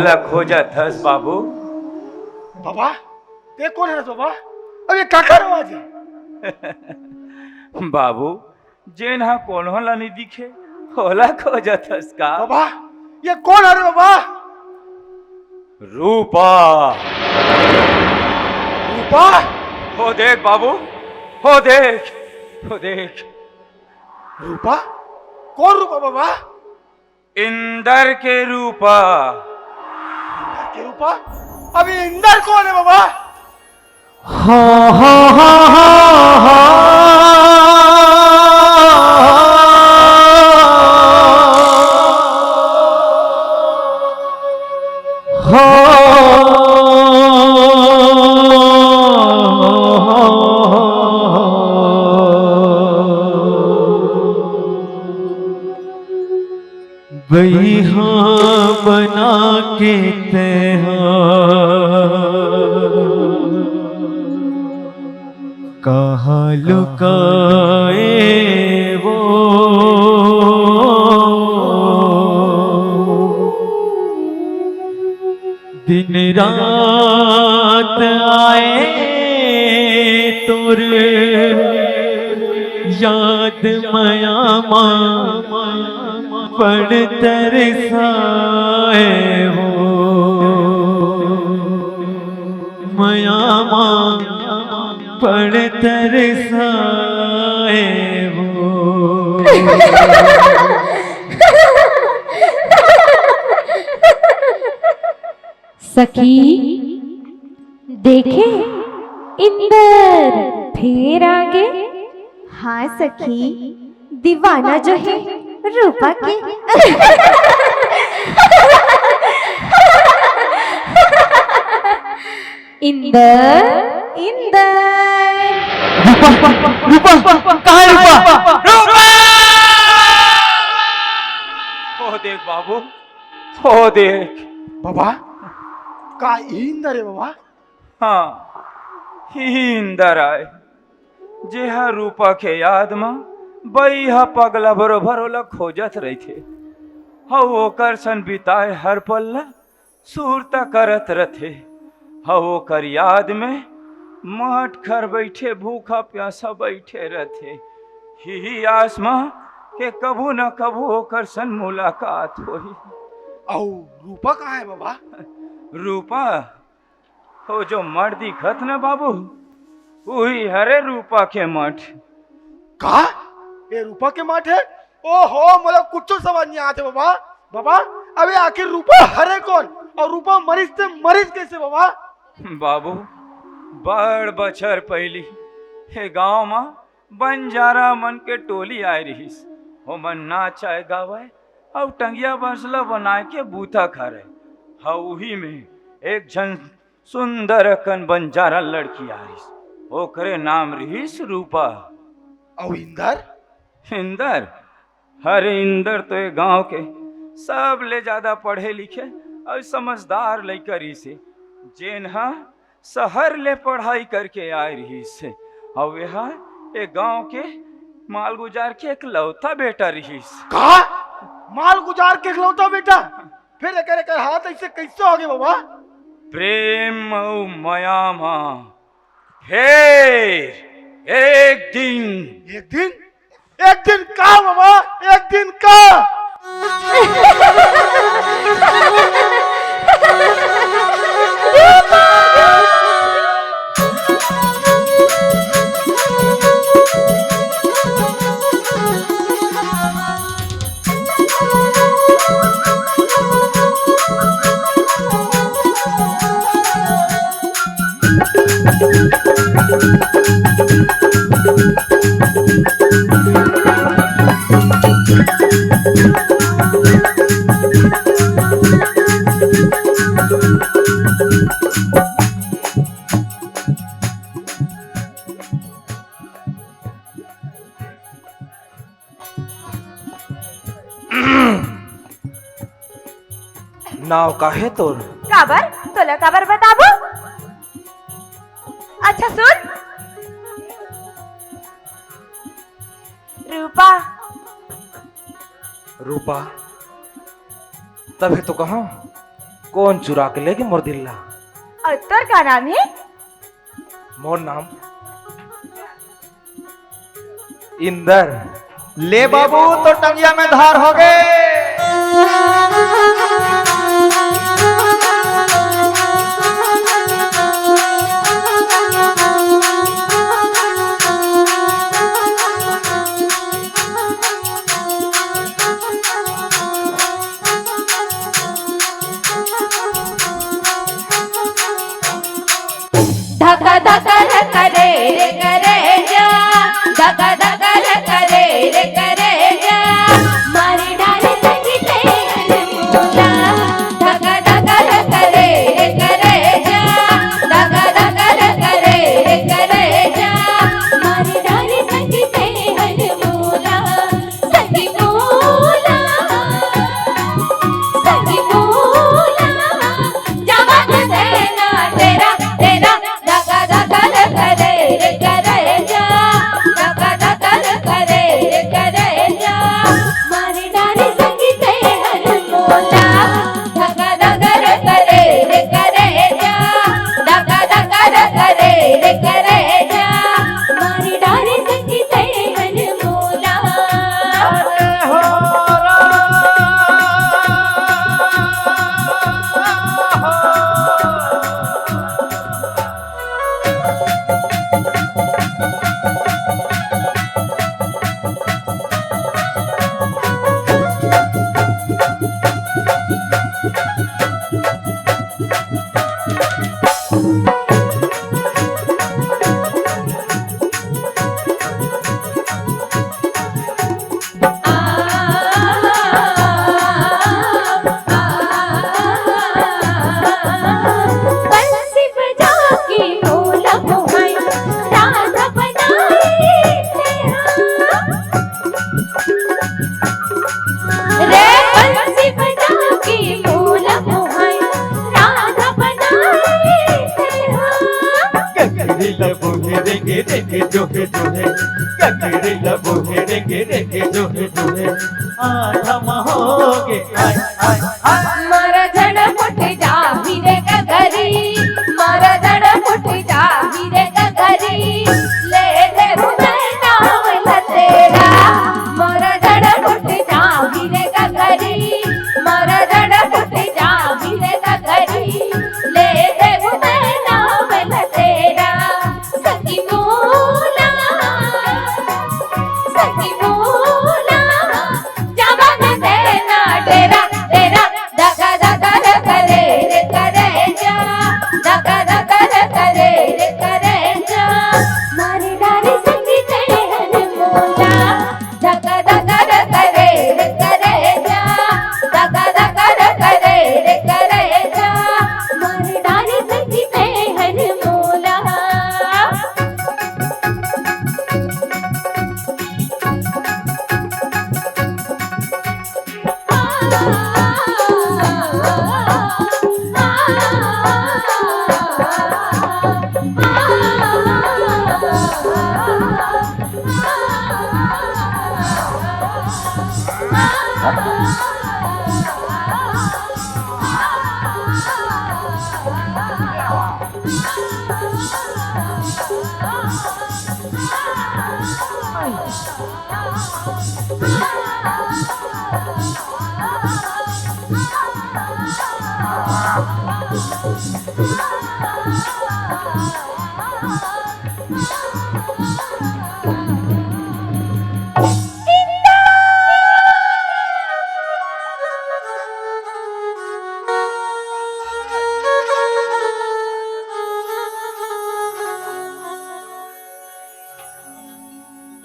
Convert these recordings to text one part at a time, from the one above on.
होला खोजत हस बाबू। बाबा ये कौन है बाबा? अब ये काका आवाज है। बाबू जेन हा कौन होला नहीं दिखे होला खोजत हस का। बाबा ये कौन है रे बाबा? रूपा। रूपा? हो देख बाबू, हो देख, हो देख। रूपा? कौन रूपा बाबा? इंदर के रूपा। इंदर के रूपा? अभी इंदर कौन है बाबा? हा हा हा हा हा बैहा बना के कहाँ लुकाए वो दिन रात आए तुर याद मया पड़ तरसाए वो मया पड़ तरसाए वो। सखी देखे इंदर फिर आगे। हाँ सखी, दीवाना जो है रूपा के। इंदर इंदर रूपा कहाँ है रूपा? हो देख बाबू, हो देख। बाबा का इंदर है बाबा? हाँ ही इंदर आए जे हा रूपा के याद में बई हा पगला बरोबर होला खोजत रही थे। हव ओकर सन बिताए हर पल्ला सुरता करत रथे। हव ओकर याद में मट खर बैठे भूखा प्यासा बैठे रथे। ही आस में के कभू न कभू ओकर सन मुलाकात होई। औ रूपा कहाँ है बाबा? रूपा हो जो मठ दिखत न बाबू वही हरे रूपा के मठ। का ये रूपा के माठ है? ओहो मतलब कुछ तो समझ नहीं आते बाबा। बाबा अबे आखिर रूपा हरे कौन और रूपा मरीज से मरीज कैसे बाबा? बाबू बड़ बछर पहली हे गांव में बंजारा मन के टोली आए रहीस। हो मन नाचाए गावाए और टंगिया बसला बनाए के बूथा खारे। हउही में एक जन सुंदर अकन बंजारा लड़की आईस। ओकरे नाम रहीस रूपा। औ इंदर? इंदर? अरे इंदर तो ये गांव के सब ले ज्यादा पढ़े लिखे और समझदार लड़का रही से जेन हा शहर ले पढ़ाई करके आए रही से। और यहाँ एक गांव के माल गुजार के एक लौता बेटा रही। का माल गुजार के इकलौता बेटा? फिर एक हाथ ऐसे कैसे हो गए बाबा? प्रेम और माया माँ फिर एक दिन। एक दिन? एक दिन का बाबा? एक दिन का? नाव का है तोर? काबर तोला काबर बताबो। अच्छा सुन, रूपा। रूपा तभी तो कहा कौन चुरा के लेके मोर दिल्ला? और तोर का नाम है? मोर नाम इंदर। ले बाबू तो टंगिया में धार हो गए। धका धका करे रे करे जा, धका धका करे रे करे जा, मारी डाले सखी तेरे मोला। धका धका करे रे करे जा, धका धका करे रे करे जा, मारी डाले सखी तेरे मोला। सखी मोला, सखी मोला, जवान देना तेरा तेरा। धका धका करे रे करे जा, धका धका करे रे करे जा, मारी डाली सखी तेरे मोला। धका धका करे रे करे जा, धका धका करे रे करे जा, मारी डाली सखी तेरे मोला। बंसी बजा के मोला मोहाई, राधा बनाई तेरा। रे बंसी बजा के मोला मोहाई, राधा बनाई तेरा। ककड़ी लबोहे रेंगे रेंगे जोहे जोहे, ककड़ी लबोहे रेंगे रेंगे जोहे जोहे, आधा महोगे आय आय आय। मारा जड़ फुट जा हीरे का घरी, मारा जड़ फुट जा हीरे का घरी, ले दे मैं नाम ला तेरा। मारा जड़ फुट जा हीरे का घरी, मारा जड़ फुट जा हीरे का घरी, ले दे मैं नाम ला तेरा। सखी मोला, सखी मोला, जवान देना तेरा तेरा। धका धका करे रे करे जा, धका धका करे रे करे जा, मारी डाली सखी तेरे मोला। धका धका करे रे करे जा, धका धका करे रे करे जा, मारी डाली सखी तेरे मोला।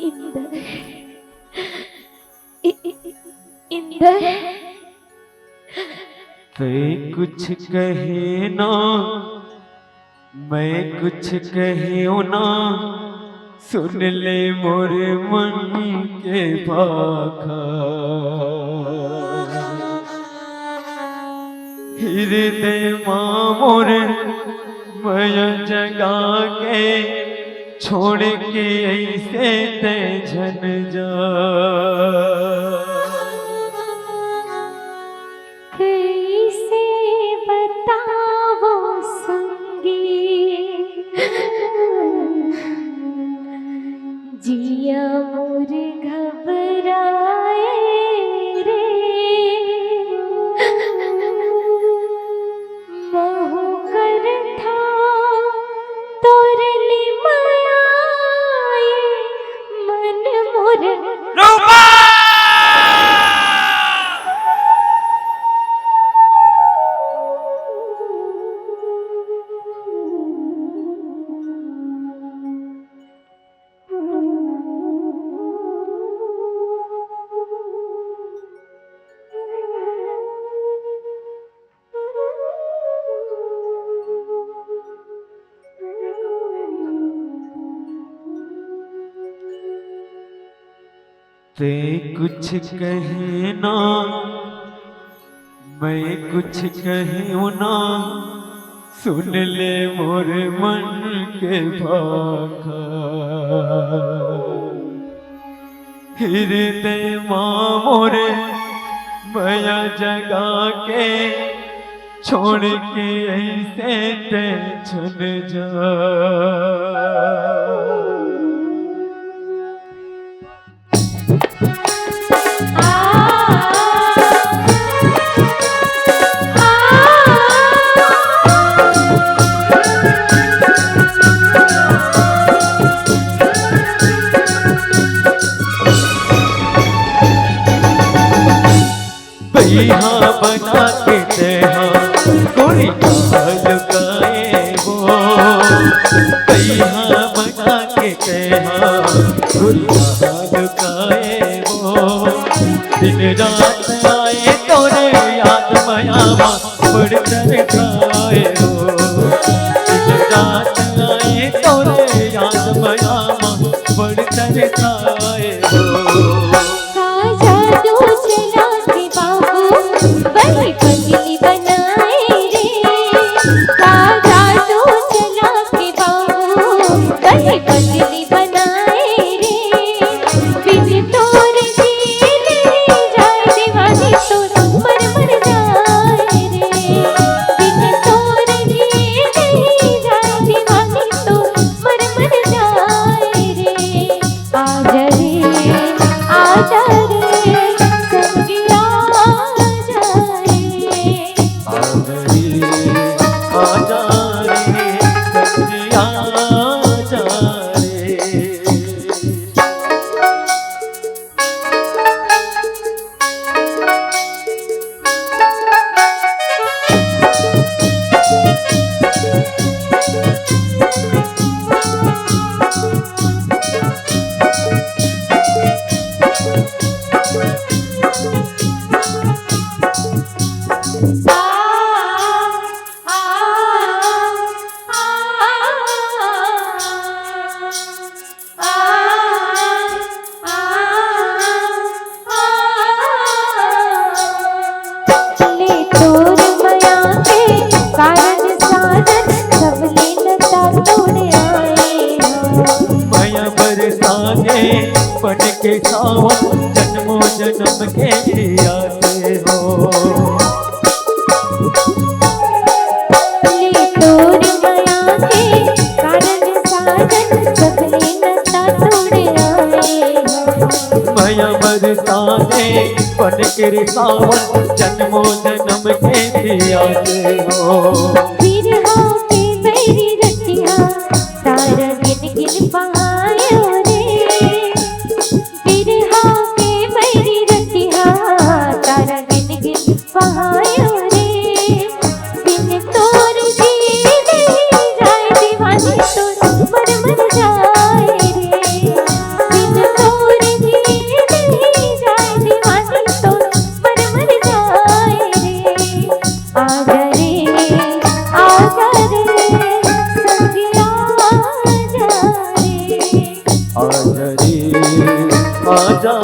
इंदर, इंदर, ते कुछ कहे ना, मैं कुछ कहूँ ना, सुन ले मोर मन के भाखा। हृदय माँ मोर मैं जगा के, छोड़ के ऐसे ते झन जा। कैसे ते कुछ कहे ना मैं कुछ कहूँ ना, सुन ले मोर मन के भाखा। हृदय माँ मोरे माया जगा के, छोड़ के ऐसे टेंशन जा। यहाँ बना के तेहा कोई लुकाए वो, यहाँ बना के तेहा कोई लुकाए वो। दिन रात आए तोरे याद मयामा बड़ तरसाए हो। दिन रात आए तोरे याद मयामा बड़ तरसाए हो। वही पगली बनाए रे, राजा तो चला के बाबू वही पगली बनाए रे। बिन तोर जीने जाए दीवानी तो मर मर जाए रे। बिन तोर जीने जाए दीवानी तो मर मर जाए रे। आजा रे आजा रे संगिया बन के सावन जन्मों जन्म के जियाते हो। ले तोर माया के कारण साजन सबले नशा तोड़े आए हो। माया बरसाने बन के सावन जन्मों जन्म के जियाते हो। बिरहा के मेरी रतिया तारा गिन गिन पायो रे। बिरहा के मेरी रतिया तारा गिन गिन पायो रे। बिन तोर जी नहीं जाए दीवानी तो मर मर जाए रे। बिन तोर जी नहीं जाए दीवानी तो मर मर जाए रे। आजा रे आजा रे संगिया आजा रे। आजा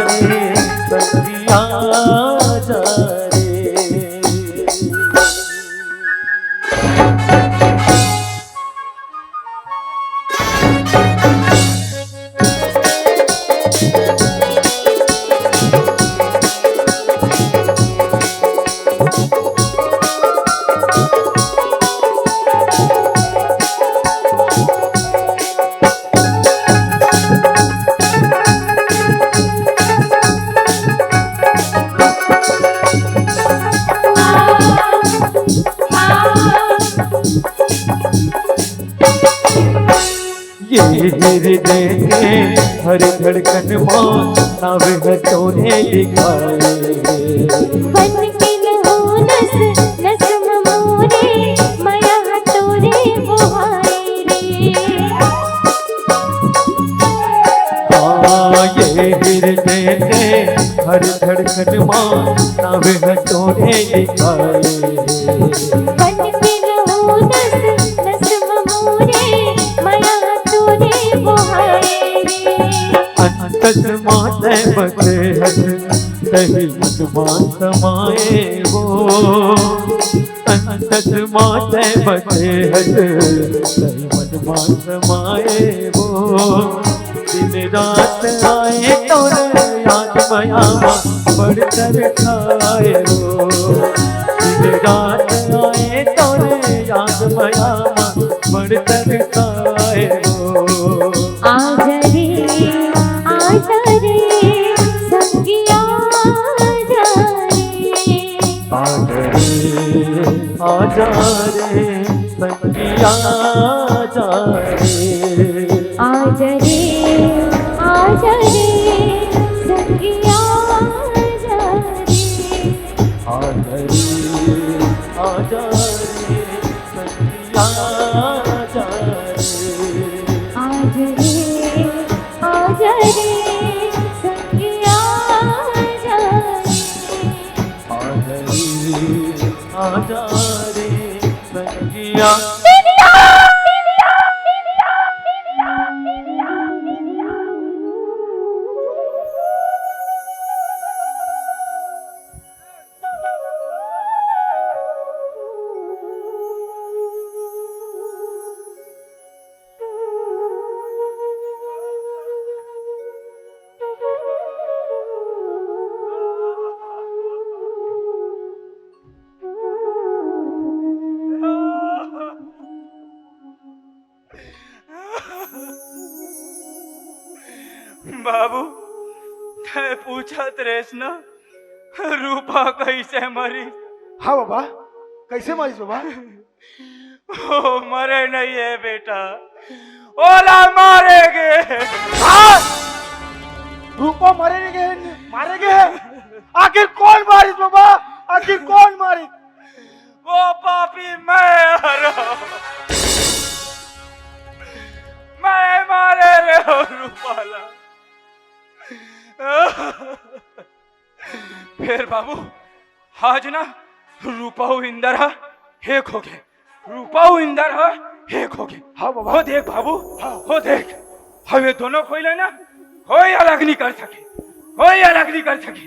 रे संगिया आजा रे। ये हृदय के हर धड़कन मान नाव है तोने लिखाए। बन के लहू नस नस मोरे माया तोरे बुहाए रे। हाँ ये हृदय के हर धड़कन मान नाव है तोने लिखाए। बन के लहू नस नस मोरे माया तोरे बुहाए रे। अंतस माते बचे हट सही मनमा समाए वो संकट माते बचे हट सही मनमा समाए वो दिन रात आए तो याद मयामा बढ़कर खाए वो दिन रात आए तो याद मयामा बढ़कर खाए वो आजा रे संगिया आजा रे संगिया जा रे आजा रे संगिया आजा रे संगिया जा रे आजा रे संगिया आजा रे संगिया बाबू ते पूछत रेस ना रूपा कैसे मरी। हाँ बाबा, कैसे मारिस बाबा? ओ मरे नहीं है बेटा, ओला मारेगे। हाँ? रूपा मारेगे? आखिर कौन मारिस बाबा? आखिर कौन मारिस? वो पापी मैं मारे रे हो रूपाला। फिर बाबू आज ना रूपाऊ इंदर एक हो गए, रूपाऊ इंदर एक हो गए। हाँ बाबा। हो देख बाबू, हो देख, हमें दोनों कोई लेना कोई अलग नहीं कर सके, कोई अलग नहीं कर सके।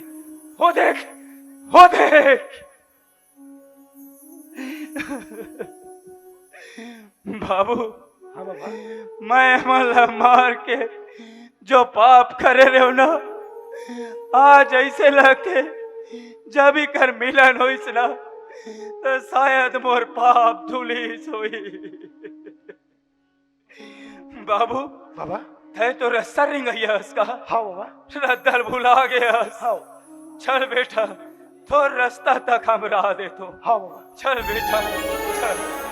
हो देख, हो देख। बाबू हाँ बाबा। मैं मला मार के जो पाप करे रहे हो ना, आज ऐसे लगते जब ही कर मिलन हो ना तो शायद मोर पाप धुलीस हुई। बाबू बाबा। थे तो रास्ता रिंग गया उसका। हाँ बाबा। रद्दल भुला गया। हाँ। चल बेटा, तो रास्ता तक हम राह दे तो। हाँ बाबा। चल बेटा चल।